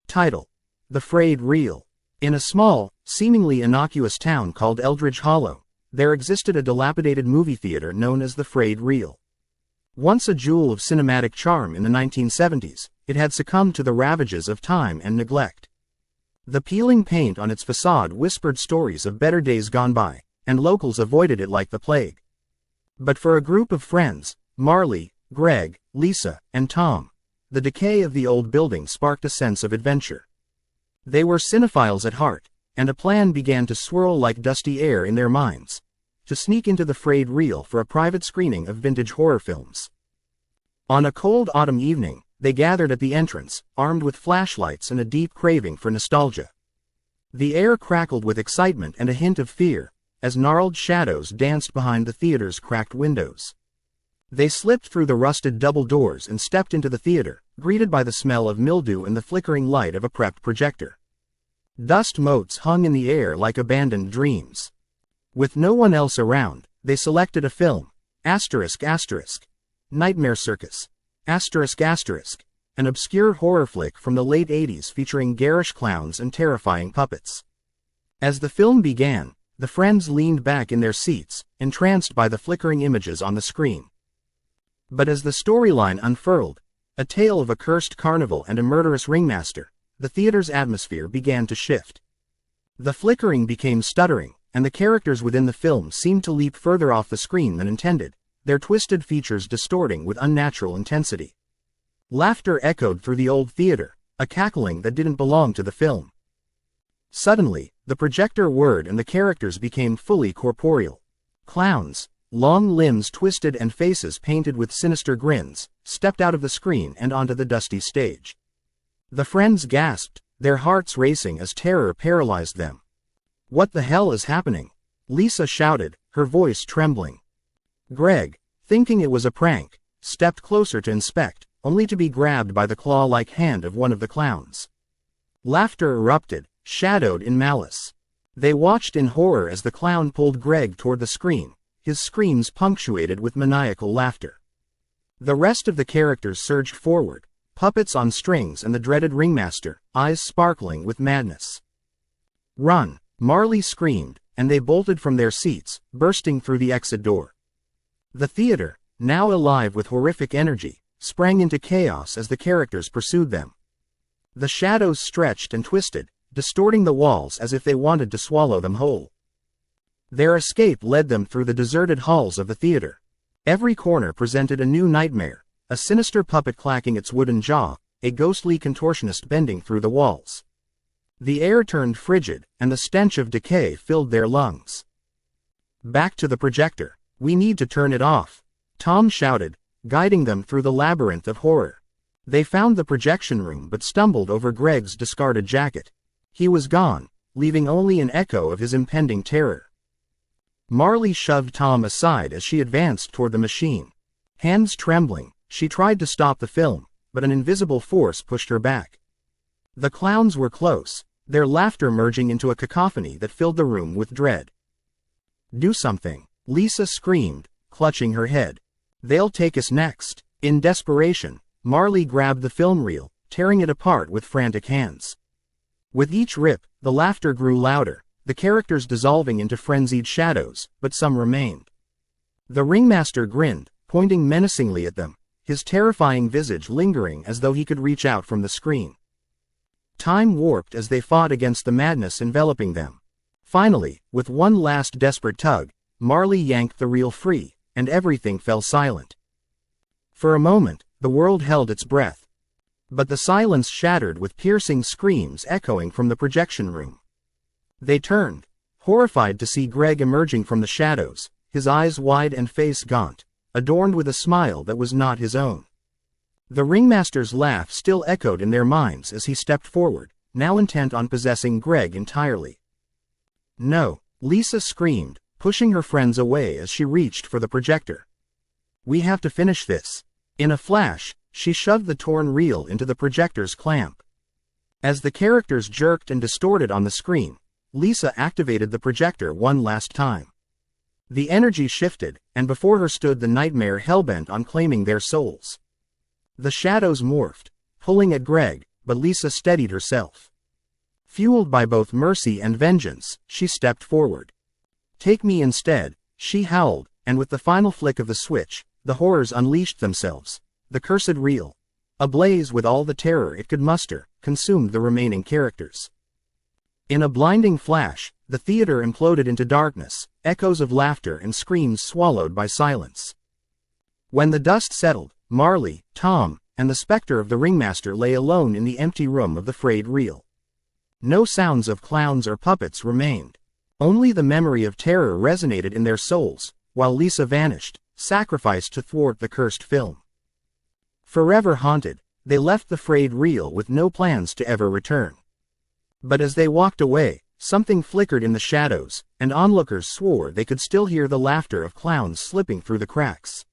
Title: The Frayed Reel. In a small, seemingly innocuous town called Eldridge Hollow, there existed a dilapidated movie theater known as the Frayed Reel. Once a jewel of cinematic charm in the 1970s, it had succumbed to the ravages of time and neglect. The peeling paint on its facade whispered stories of better days gone by, and locals avoided it like the plague. But for a group of friends, Marley, Greg, Lisa, and Tom, the decay of the old building sparked a sense of adventure. They were cinephiles at heart, and a plan began to swirl like dusty air in their minds: to sneak into the Frayed Reel for a private screening of vintage horror films. On a cold autumn evening, they gathered at the entrance, armed with flashlights and a deep craving for nostalgia. The air crackled with excitement and a hint of fear, as gnarled shadows danced behind the theater's cracked windows. They slipped through the rusted double doors and stepped into the theater, greeted by the smell of mildew and the flickering light of a prepped projector. Dust motes hung in the air like abandoned dreams. With no one else around, they selected a film: Nightmare Circus, an obscure horror flick from the late 80s featuring garish clowns and terrifying puppets. As the film began, the friends leaned back in their seats, entranced by the flickering images on the screen. But as the storyline unfurled, a tale of a cursed carnival and a murderous ringmaster, the theater's atmosphere began to shift. The flickering became stuttering, and the characters within the film seemed to leap further off the screen than intended, their twisted features distorting with unnatural intensity. Laughter echoed through the old theater, a cackling that didn't belong to the film. Suddenly, the projector whirred and the characters became fully corporeal. Clowns, long limbs twisted and faces painted with sinister grins, stepped out of the screen and onto the dusty stage. The friends gasped, their hearts racing as terror paralyzed them. "What the hell is happening?" Lisa shouted, her voice trembling. Greg, thinking it was a prank, stepped closer to inspect, only to be grabbed by the claw-like hand of one of the clowns. Laughter erupted, shadowed in malice. They watched in horror as the clown pulled Greg toward the screen, his screams punctuated with maniacal laughter. The rest of the characters surged forward, puppets on strings and the dreaded ringmaster, eyes sparkling with madness. "Run!" Marley screamed, and they bolted from their seats, bursting through the exit door. The theater, now alive with horrific energy, sprang into chaos as the characters pursued them. The shadows stretched and twisted, distorting the walls as if they wanted to swallow them whole. Their escape led them through the deserted halls of the theater. Every corner presented a new nightmare: a sinister puppet clacking its wooden jaw, a ghostly contortionist bending through the walls. The air turned frigid, and the stench of decay filled their lungs. "Back to the projector. We need to turn it off," Tom shouted, guiding them through the labyrinth of horror. They found the projection room but stumbled over Greg's discarded jacket. He was gone, leaving only an echo of his impending terror. Marley shoved Tom aside as she advanced toward the machine. Hands trembling, she tried to stop the film, but an invisible force pushed her back. The clowns were close, their laughter merging into a cacophony that filled the room with dread. "Do something," Lisa screamed, clutching her head. "They'll take us next." In desperation, Marley grabbed the film reel, tearing it apart with frantic hands. With each rip, the laughter grew louder, the characters dissolving into frenzied shadows, but some remained. The ringmaster grinned, pointing menacingly at them, his terrifying visage lingering as though he could reach out from the screen. Time warped as they fought against the madness enveloping them. Finally, with one last desperate tug, Marley yanked the reel free, and everything fell silent. For a moment, the world held its breath. But the silence shattered with piercing screams echoing from the projection room. They turned, horrified to see Greg emerging from the shadows, his eyes wide and face gaunt, adorned with a smile that was not his own. The ringmaster's laugh still echoed in their minds as he stepped forward, now intent on possessing Greg entirely. "No," Lisa screamed, pushing her friends away as she reached for the projector. "We have to finish this." In a flash, she shoved the torn reel into the projector's clamp. As the characters jerked and distorted on the screen, Lisa activated the projector one last time. The energy shifted, and before her stood the nightmare hellbent on claiming their souls. The shadows morphed, pulling at Greg, but Lisa steadied herself. Fueled by both mercy and vengeance, she stepped forward. "Take me instead," she howled, and with the final flick of the switch, the horrors unleashed themselves. The cursed reel, ablaze with all the terror it could muster, consumed the remaining characters. In a blinding flash, the theater imploded into darkness, echoes of laughter and screams swallowed by silence. When the dust settled, Marley, Tom, and the specter of the ringmaster lay alone in the empty room of the frayed reel. No sounds of clowns or puppets remained. Only the memory of terror resonated in their souls, while Lisa vanished, sacrificed to thwart the cursed film. Forever haunted, they left the frayed reel with no plans to ever return. But as they walked away, something flickered in the shadows, and onlookers swore they could still hear the laughter of clowns slipping through the cracks.